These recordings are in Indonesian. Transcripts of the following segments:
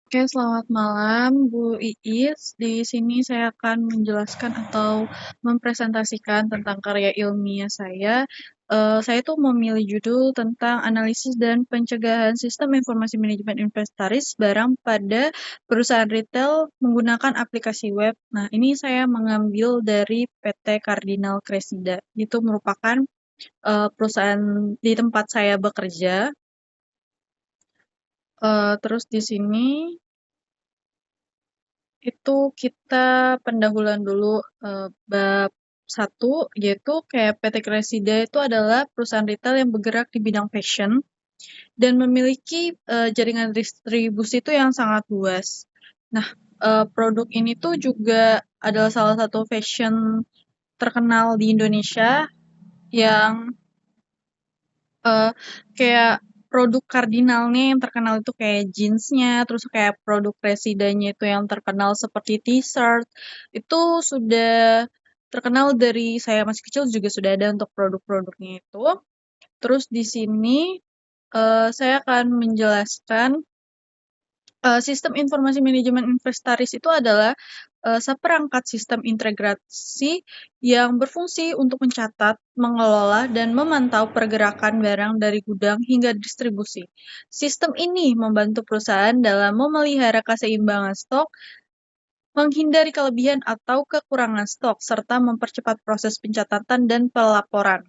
Oke, selamat malam Bu Iis. Di sini saya akan menjelaskan atau mempresentasikan tentang karya ilmiah saya. Saya tuh memilih judul tentang analisis dan pencegahan sistem informasi manajemen inventaris barang pada perusahaan retail menggunakan aplikasi web. Nah, ini saya mengambil dari PT Cardinal Crescida. Itu merupakan perusahaan di tempat saya bekerja. Terus di sini itu kita pendahuluan dulu bab satu, yaitu kayak PT Kresida itu adalah perusahaan retail yang bergerak di bidang fashion dan memiliki jaringan distribusi itu yang sangat luas. Nah, produk ini tuh juga adalah salah satu fashion terkenal di Indonesia yang eh, kayak produk kardinalnya yang terkenal itu kayak jeansnya, terus kayak produk residanya itu yang terkenal seperti t-shirt, itu sudah terkenal dari saya masih kecil juga sudah ada untuk produk-produknya itu. Terus di sini saya akan menjelaskan sistem informasi manajemen inventaris itu adalah seperangkat sistem integrasi yang berfungsi untuk mencatat, mengelola, dan memantau pergerakan barang dari gudang hingga distribusi. Sistem ini membantu perusahaan dalam memelihara keseimbangan stok, menghindari kelebihan atau kekurangan stok, serta mempercepat proses pencatatan dan pelaporan.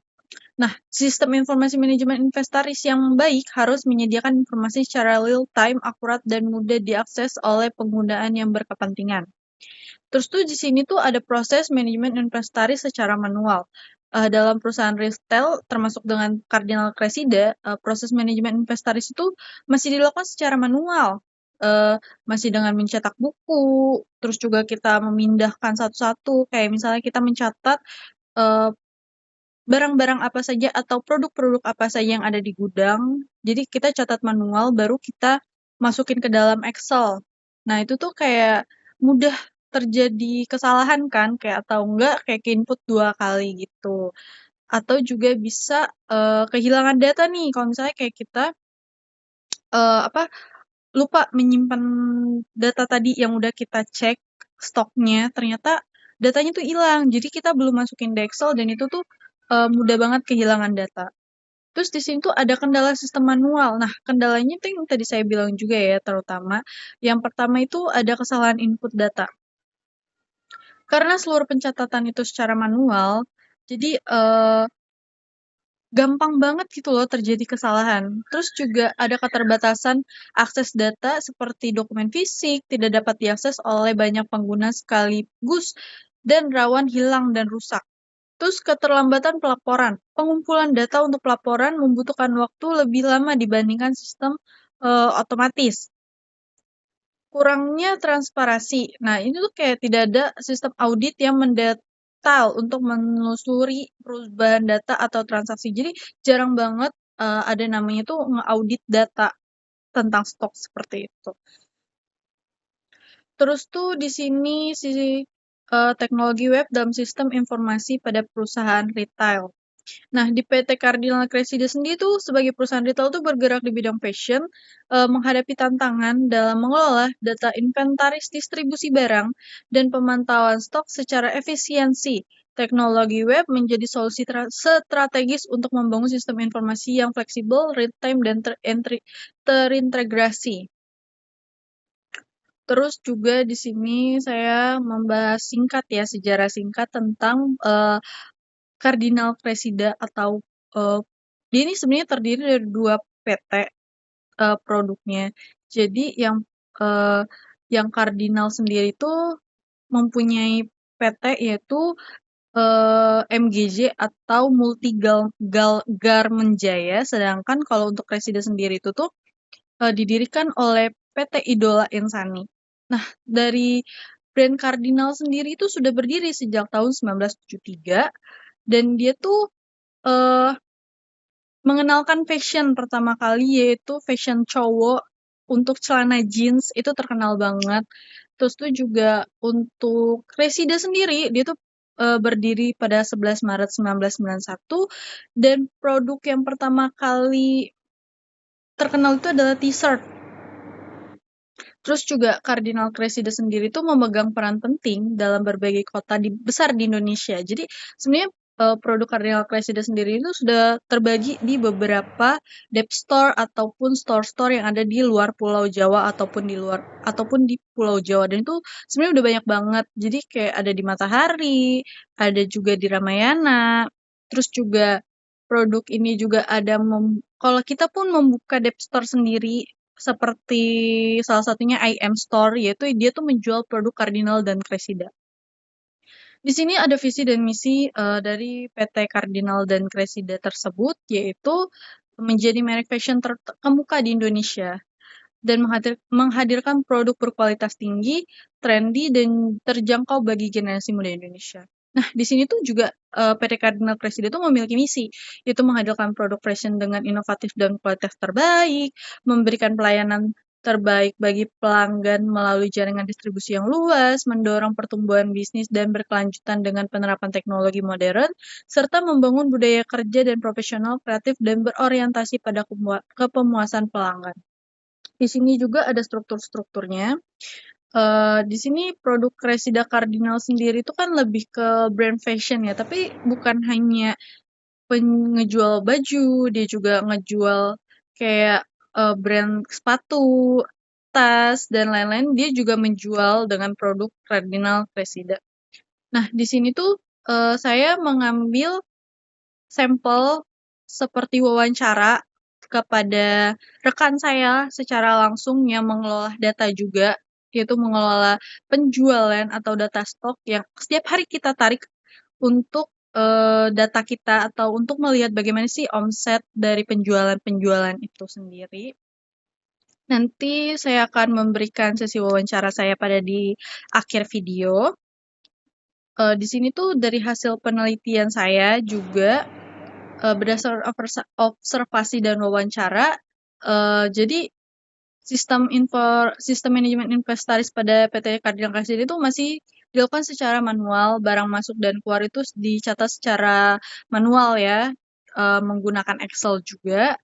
Nah, sistem informasi manajemen inventaris yang baik harus menyediakan informasi secara real-time, akurat, dan mudah diakses oleh penggunaan yang berkepentingan. Terus tuh di sini tuh ada proses manajemen inventaris secara manual. Dalam perusahaan retail, termasuk dengan Cardinal Crescida, proses manajemen inventaris itu masih dilakukan secara manual. Masih dengan mencetak buku, terus juga kita memindahkan satu-satu, kayak misalnya kita mencatat eh, barang-barang apa saja atau produk-produk apa saja yang ada di gudang. Jadi kita catat manual, baru kita masukin ke dalam Excel. Nah, itu tuh kayak mudah terjadi kesalahan kan, kayak atau enggak kayak ke input 2 kali gitu. Atau juga bisa kehilangan data nih, kalau misalnya kayak kita apa lupa menyimpan data tadi yang udah kita cek stoknya, ternyata datanya tuh hilang. Jadi kita belum masukin di Excel dan itu tuh mudah banget kehilangan data. Terus di sini tuh ada kendala sistem manual. Nah, kendalanya tuh yang tadi saya bilang juga ya, terutama. Yang pertama itu ada kesalahan input data. Karena seluruh pencatatan itu secara manual, jadi gampang banget gitu loh terjadi kesalahan. Terus juga ada keterbatasan akses data seperti dokumen fisik, tidak dapat diakses oleh banyak pengguna sekaligus, dan rawan hilang dan rusak. Terus keterlambatan pelaporan. Pengumpulan data untuk pelaporan membutuhkan waktu lebih lama dibandingkan sistem otomatis. Kurangnya transparansi. Nah, ini tuh kayak tidak ada sistem audit yang mendetail untuk menelusuri perubahan data atau transaksi. Jadi jarang banget ada namanya tuh nge-audit data tentang stok seperti itu. Terus tuh di sini sisi teknologi web dalam sistem informasi pada perusahaan retail. Nah, di PT Cardinal Crescida sendiri tuh sebagai perusahaan retail tuh bergerak di bidang fashion, menghadapi tantangan dalam mengelola data inventaris distribusi barang dan pemantauan stok secara efisiensi. Teknologi web menjadi solusi strategis untuk membangun sistem informasi yang fleksibel, real-time, dan terintegrasi. Terus juga di sini saya membahas singkat ya, sejarah singkat tentang Cardinal Crescida atau eee, dia ini sebenarnya terdiri dari 2 PT, produknya. Jadi eee, yang Cardinal sendiri itu mempunyai PT yaitu, MGJ atau Multigal Garment Jaya, sedangkan kalau untuk Crescida sendiri itu tuh, didirikan oleh PT Idola Insani. Nah, dari brand Cardinal sendiri itu sudah berdiri sejak tahun 1973 dan dia tuh eee, mengenalkan fashion pertama kali yaitu fashion cowok untuk celana jeans itu terkenal banget. Terus tuh juga untuk Resida sendiri dia tuh berdiri pada 11 Maret 1991 dan produk yang pertama kali terkenal itu adalah t-shirt. Terus juga Kardinal Kresida sendiri tuh memegang peran penting dalam berbagai kota besar di Indonesia. Jadi sebenarnya produk Kardinal Kresida sendiri itu sudah terbagi di beberapa dep store ataupun store-store yang ada di luar Pulau Jawa ataupun di Pulau Jawa, dan itu sebenarnya udah banyak banget. Jadi kayak ada di Matahari, ada juga di Ramayana. Terus juga produk ini juga ada kalau kita pun membuka dep store sendiri, seperti salah satunya IM Store, yaitu dia tuh menjual produk Cardinal dan Cressida. Di sini ada visi dan misi dari PT Cardinal dan Cressida tersebut, yaitu menjadi merek fashion terkemuka di Indonesia dan menghadirkan produk berkualitas tinggi, trendy, dan terjangkau bagi generasi muda Indonesia. Nah, di sini tuh juga PT Cardinal Presiden tuh memiliki misi, yaitu menghadirkan produk fashion dengan inovatif dan kualitas terbaik, memberikan pelayanan terbaik bagi pelanggan melalui jaringan distribusi yang luas, mendorong pertumbuhan bisnis dan berkelanjutan dengan penerapan teknologi modern, serta membangun budaya kerja dan profesional kreatif dan berorientasi pada kepemuasan pelanggan. Di sini juga ada struktur-strukturnya. Di sini produk Cressida Cardinal sendiri itu kan lebih ke brand fashion ya, tapi bukan hanya ngejual baju, dia juga ngejual kayak brand sepatu, tas, dan lain-lain. Dia juga menjual dengan produk Cardinal Cressida. Nah, di sini tuh saya mengambil sampel seperti wawancara kepada rekan saya secara langsung yang mengelola data juga, yaitu mengelola penjualan atau data stok yang setiap hari kita tarik untuk data kita atau untuk melihat bagaimana sih omset dari penjualan-penjualan itu sendiri. Nanti saya akan memberikan sesi wawancara saya pada di akhir video. Di sini tuh dari hasil penelitian saya juga berdasarkan observasi dan wawancara, jadi sistem manajemen inventaris pada PT Cardinal Kasir itu masih dilakukan secara manual, barang masuk dan keluar itu dicatat secara manual ya, menggunakan Excel juga.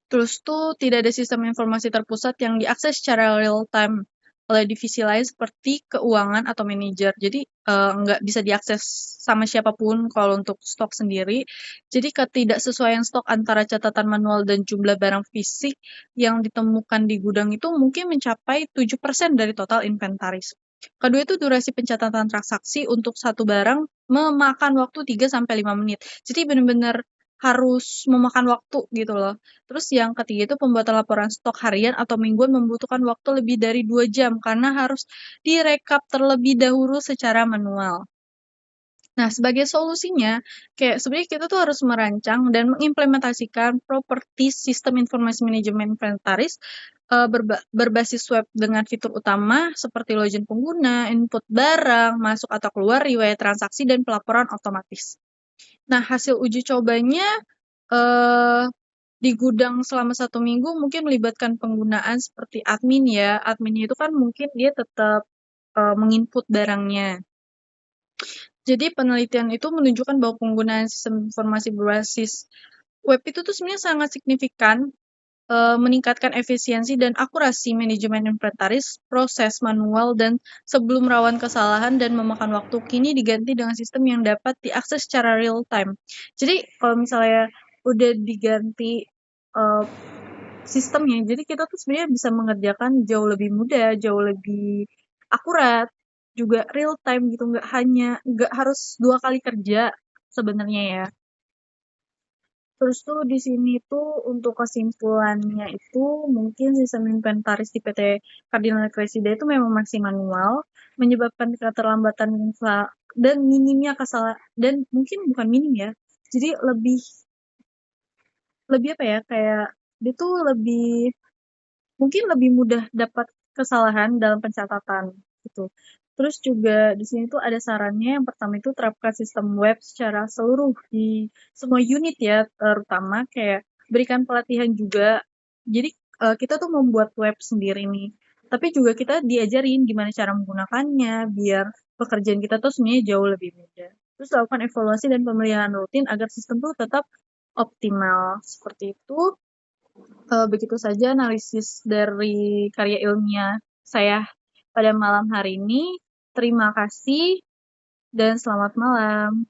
Terus tuh tidak ada sistem informasi terpusat yang diakses secara real time oleh divisi lain seperti keuangan atau manajer. Jadi nggak bisa diakses sama siapapun kalau untuk stok sendiri. Jadi ketidaksesuaian stok antara catatan manual dan jumlah barang fisik yang ditemukan di gudang itu mungkin mencapai 7% dari total inventaris. Kedua itu durasi pencatatan transaksi untuk satu barang memakan waktu 3-5 menit. Jadi benar-benar harus memakan waktu gitu loh. Terus yang ketiga itu pembuatan laporan stok harian atau mingguan membutuhkan waktu lebih dari 2 jam karena harus direkap terlebih dahulu secara manual. Nah, sebagai solusinya, kayak sebenarnya kita tuh harus merancang dan mengimplementasikan properti sistem informasi manajemen inventaris berbasis web dengan fitur utama seperti login pengguna, input barang, masuk atau keluar, riwayat transaksi, dan pelaporan otomatis. Nah, hasil uji cobanya eh, di gudang selama 1 minggu mungkin melibatkan penggunaan seperti admin ya. Adminnya itu kan mungkin dia tetap menginput barangnya. Jadi penelitian itu menunjukkan bahwa penggunaan sistem informasi berbasis web itu tuh sebenarnya sangat signifikan meningkatkan efisiensi dan akurasi manajemen inventaris, proses manual, dan sebelum rawan kesalahan dan memakan waktu, kini diganti dengan sistem yang dapat diakses secara real time. Jadi kalau misalnya udah diganti uh, sistemnya, jadi kita tuh sebenarnya bisa mengerjakan jauh lebih mudah, jauh lebih akurat, juga real time gitu, nggak harus 2 kali kerja sebenarnya ya. Terus tuh di sini tuh untuk kesimpulannya itu mungkin sistem inventaris di PT Cardinal Kresida itu memang masih manual, menyebabkan keterlambatan dan minimnya kesalahan, dan mungkin bukan minim ya. Jadi lebih lebih apa ya, kayak dia tuh mungkin lebih mudah dapat kesalahan dalam pencatatan gitu. Terus juga di sini tuh ada sarannya, yang pertama itu terapkan sistem web secara seluruh di semua unit ya, terutama kayak berikan pelatihan juga. Jadi kita tuh membuat web sendiri nih, tapi juga kita diajarin gimana cara menggunakannya biar pekerjaan kita tuh sebenarnya jauh lebih mudah. Terus lakukan evaluasi dan pemeliharaan rutin agar sistem tuh tetap optimal seperti itu. Begitu saja analisis dari karya ilmiah saya pada malam hari ini. Terima kasih dan selamat malam.